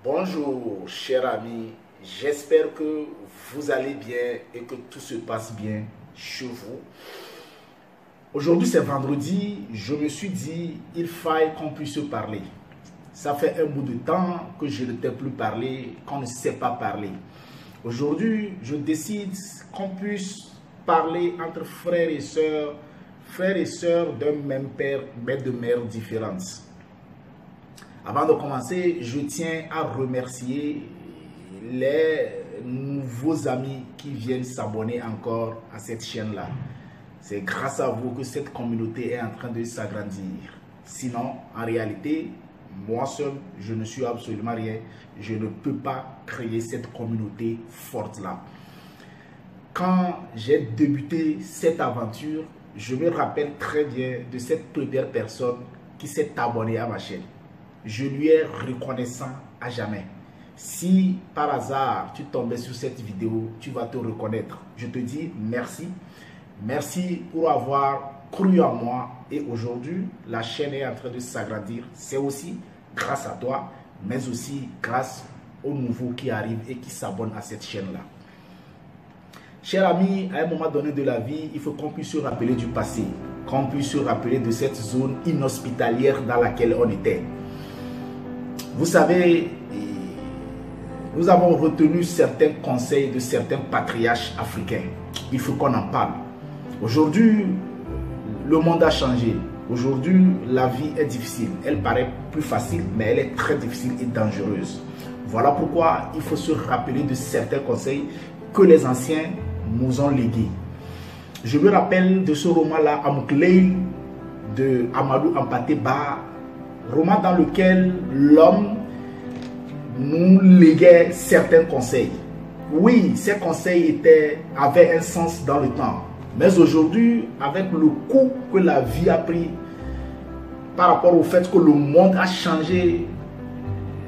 Bonjour chers amis, j'espère que vous allez bien et que tout se passe bien chez vous. Aujourd'hui c'est vendredi, je me suis dit il faille qu'on puisse se parler. Ça fait un bout de temps que je ne t'ai plus parlé, qu'on ne sait pas parler. Aujourd'hui je décide qu'on puisse parler entre frères et sœurs d'un même père mais de mères différentes. Avant de commencer, je tiens à remercier les nouveaux amis qui viennent s'abonner encore à cette chaîne-là. C'est grâce à vous que cette communauté est en train de s'agrandir. Sinon, en réalité, moi seul, je ne suis absolument rien. Je ne peux pas créer cette communauté forte-là. Quand j'ai débuté cette aventure, je me rappelle très bien de cette première personne qui s'est abonnée à ma chaîne. Je lui ai reconnaissant à jamais. Si par hasard tu tombais sur cette vidéo, tu vas te reconnaître. Je te dis merci. Merci pour avoir cru en moi. Et aujourd'hui, la chaîne est en train de s'agrandir. C'est aussi grâce à toi, mais aussi grâce aux nouveaux qui arrivent et qui s'abonnent à cette chaîne-là. Chers amis, à un moment donné de la vie, il faut qu'on puisse se rappeler du passé. Qu'on puisse se rappeler de cette zone inhospitalière dans laquelle on était. Vous savez, nous avons retenu certains conseils de certains patriarches africains. Il faut qu'on en parle. Aujourd'hui, le monde a changé. Aujourd'hui, la vie est difficile. Elle paraît plus facile, mais elle est très difficile et dangereuse. Voilà pourquoi il faut se rappeler de certains conseils que les anciens nous ont légués. Je me rappelle de ce roman-là, Amoukleil, de Amadou Hampâté Bâ, roman dans lequel l'homme nous léguait certains conseils. Oui, ces conseils avaient un sens dans le temps. Mais aujourd'hui, avec le coup que la vie a pris, par rapport au fait que le monde a changé,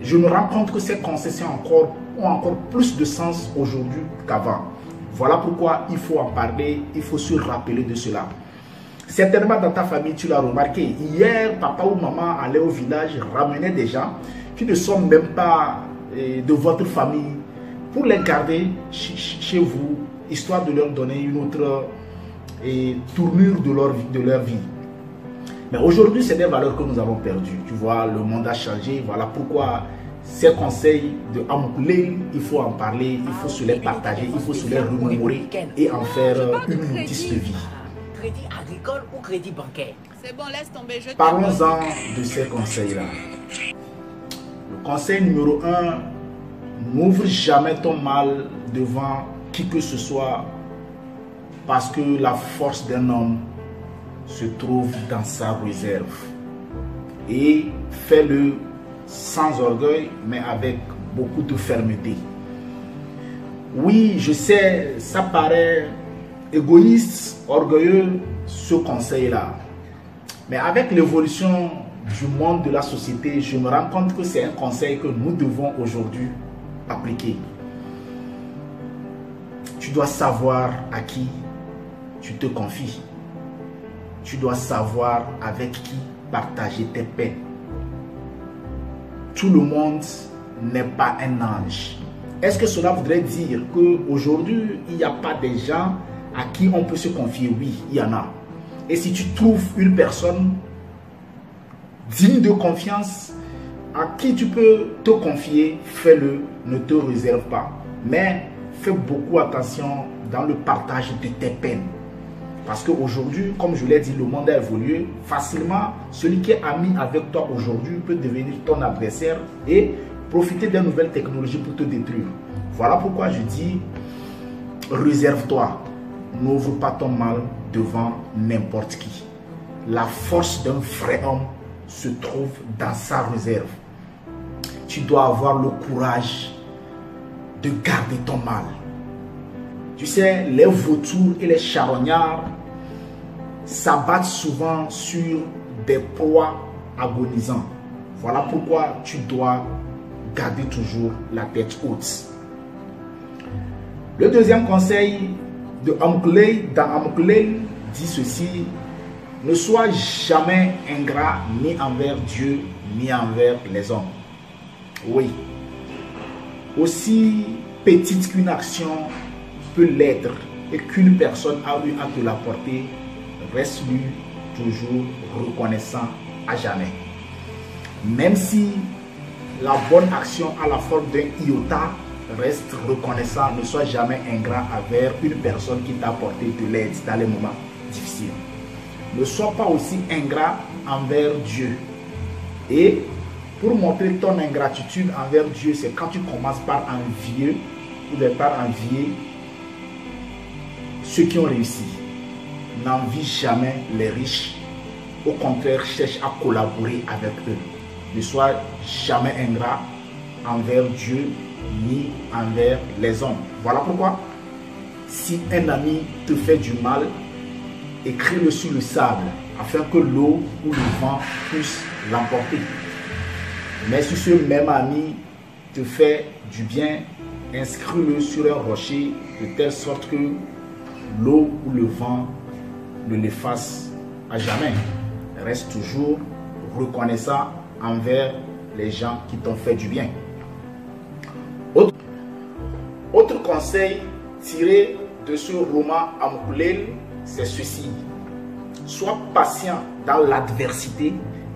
je me rends compte que ces conseils ont encore plus de sens aujourd'hui qu'avant. Voilà pourquoi il faut en parler, il faut se rappeler de cela. Certainement dans ta famille, tu l'as remarqué. Hier, papa ou maman allait au village, ramenait des gens qui ne sont même pas de votre famille pour les garder chez vous, histoire de leur donner une autre tournure de leur vie. Mais aujourd'hui, c'est des valeurs que nous avons perdues. Tu vois, le monde a changé. Voilà pourquoi ces conseils de Amoukleil, il faut en parler, il faut se les partager, il faut se les remémorer et en faire une notice de vie. Crédit agricole ou crédit bancaire? C'est bon, laisse tomber. Parlons-en de ces conseils-là. Le conseil numéro 1, n'ouvre jamais ton mal devant qui que ce soit, parce que la force d'un homme se trouve dans sa réserve. Et fais-le sans orgueil, mais avec beaucoup de fermeté. Oui, je sais, ça paraît égoïste, orgueilleux, ce conseil-là. Mais avec l'évolution du monde, de la société, je me rends compte que c'est un conseil que nous devons aujourd'hui appliquer. Tu dois savoir à qui tu te confies. Tu dois savoir avec qui partager tes peines. Tout le monde n'est pas un ange. Est-ce que cela voudrait dire qu'aujourd'hui, il n'y a pas des gens à qui on peut se confier? Oui, il y en a. Et si tu trouves une personne digne de confiance, à qui tu peux te confier, fais-le, ne te réserve pas. Mais fais beaucoup attention dans le partage de tes peines. Parce qu'aujourd'hui, comme je l'ai dit, le monde a évolué. Facilement, celui qui est ami avec toi aujourd'hui peut devenir ton adversaire et profiter des nouvelles technologies pour te détruire. Voilà pourquoi je dis, réserve-toi. N'ouvre pas ton mal devant n'importe qui. La force d'un vrai homme se trouve dans sa réserve. Tu dois avoir le courage de garder ton mal. Tu sais, les vautours et les charognards s'abattent souvent sur des proies agonisants. Voilà pourquoi tu dois garder toujours la tête haute. Le deuxième conseil de Amoukleil, dans Amoukleil, dit ceci: ne sois jamais ingrat ni envers Dieu ni envers les hommes. Oui, aussi petite qu'une action peut l'être et qu'une personne a eu à te l'apporter, reste-lui toujours reconnaissant à jamais. Même si la bonne action a la forme d'un iota, reste reconnaissant, ne sois jamais ingrat envers une personne qui t'a apporté de l'aide dans les moments difficiles. Ne sois pas aussi ingrat envers Dieu. Et pour montrer ton ingratitude envers Dieu, c'est quand tu commences par envier ou par envier ceux qui ont réussi. N'envie jamais les riches. Au contraire, cherche à collaborer avec eux. Ne sois jamais ingrat envers Dieu ni envers les hommes. Voilà pourquoi, si un ami te fait du mal, écris-le sur le sable afin que l'eau ou le vent puissent l'emporter. Mais si ce même ami te fait du bien, inscris-le sur un rocher de telle sorte que l'eau ou le vent ne l'efface à jamais. Reste toujours reconnaissant envers les gens qui t'ont fait du bien. Autre conseil tiré de ce roman Amkoulel, c'est ceci. Sois patient dans l'adversité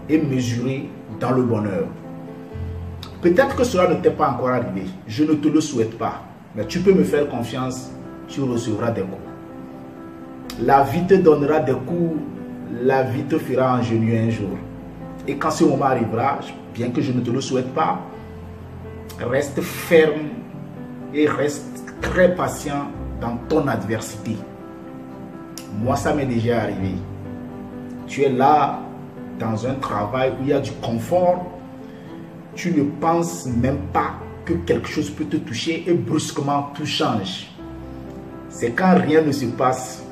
et mesuré dans le bonheur. Peut-être que cela ne t'est pas encore arrivé. Je ne te le souhaite pas. Mais tu peux me faire confiance, tu recevras des coups. La vie te donnera des coups, la vie te fera engenouiller un jour. Et quand ce moment arrivera, bien que je ne te le souhaite pas, reste ferme et reste très patient dans ton adversité. Moi, ça m'est déjà arrivé. Tu es là dans un travail où il y a du confort. Tu ne penses même pas que quelque chose peut te toucher et brusquement tout change. C'est quand rien ne se passe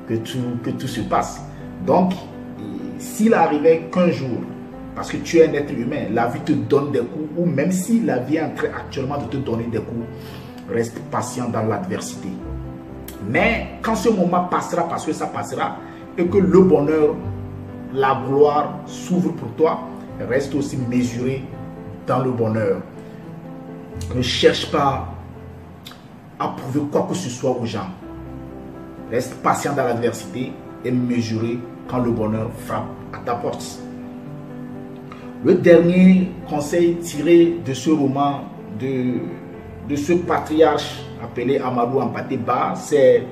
que tout se passe. Donc, s'il arrivait qu'un jour, parce que tu es un être humain, la vie te donne des coups, ou même si la vie est en train actuellement de te donner des coups, reste patient dans l'adversité. Mais quand ce moment passera, parce que ça passera, et que le bonheur, la gloire s'ouvre pour toi, reste aussi mesuré dans le bonheur. Ne cherche pas à prouver quoi que ce soit aux gens. Reste patient dans l'adversité et mesuré quand le bonheur frappe à ta porte. Le dernier conseil tiré de ce roman, de ce patriarche appelé Amadou Hampâté Bâ, c'est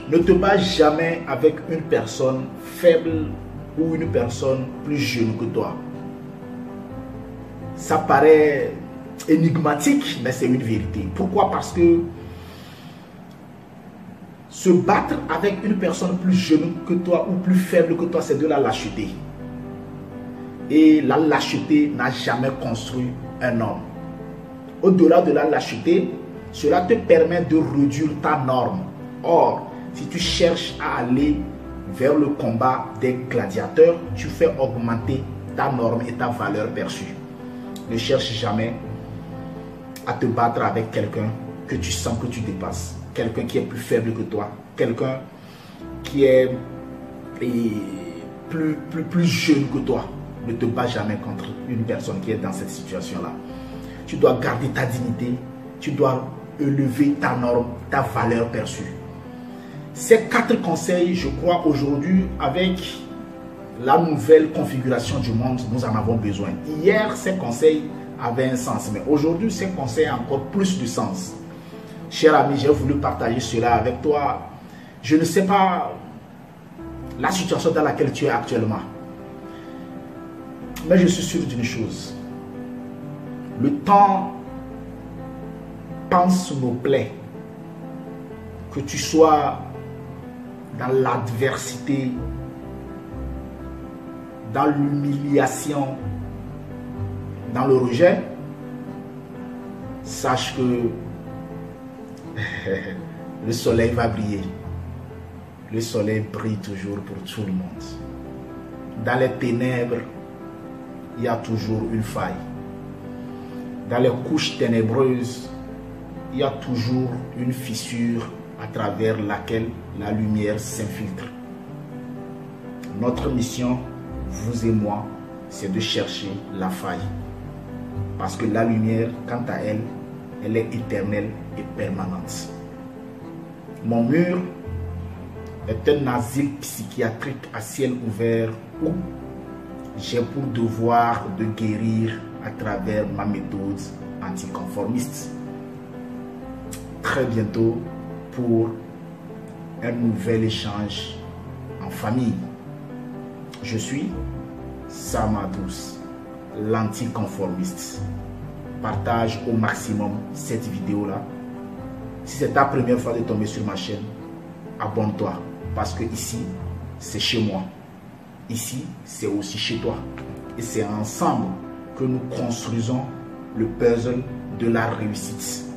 ne te bats jamais avec une personne faible ou une personne plus jeune que toi. Ça paraît énigmatique, mais c'est une vérité. Pourquoi? Parce que se battre avec une personne plus jeune que toi ou plus faible que toi, c'est de la lâcheté. Et la lâcheté n'a jamais construit un homme. Au-delà de la lâcheté, cela te permet de réduire ta norme. Or, si tu cherches à aller vers le combat des gladiateurs, tu fais augmenter ta norme et ta valeur perçue. Ne cherche jamais à te battre avec quelqu'un que tu sens que tu dépasses. Quelqu'un qui est plus faible que toi. Quelqu'un qui est plus jeune que toi. Ne te bats jamais contre une personne qui est dans cette situation-là. Tu dois garder ta dignité. Tu dois élever ta norme, ta valeur perçue. Ces 4 conseils, je crois, aujourd'hui, avec la nouvelle configuration du monde, nous en avons besoin. Hier, ces conseils avaient un sens, mais aujourd'hui, ces conseils ont encore plus de sens. Cher ami, j'ai voulu partager cela avec toi. Je ne sais pas la situation dans laquelle tu es actuellement, mais je suis sûr d'une chose. Le temps pense nos plaies. Que tu sois dans l'adversité, dans l'humiliation, dans le rejet, sache que le soleil va briller. Le soleil brille toujours pour tout le monde. Dans les ténèbres, il y a toujours une faille. Dans les couches ténébreuses, il y a toujours une fissure à travers laquelle la lumière s'infiltre. Notre mission, vous et moi, c'est de chercher la faille. Parce que la lumière, quant à elle, elle est éternelle et permanente. Mon mur est un asile psychiatrique à ciel ouvert où j'ai pour devoir de guérir à travers ma méthode anticonformiste. Très bientôt pour un nouvel échange en famille. Je suis Samadous, l'anticonformiste. Partage au maximum cette vidéo-là. Si c'est ta première fois de tomber sur ma chaîne, abonne-toi parce que ici, c'est chez moi. Ici, c'est aussi chez toi. Et c'est ensemble que nous construisons le puzzle de la réussite.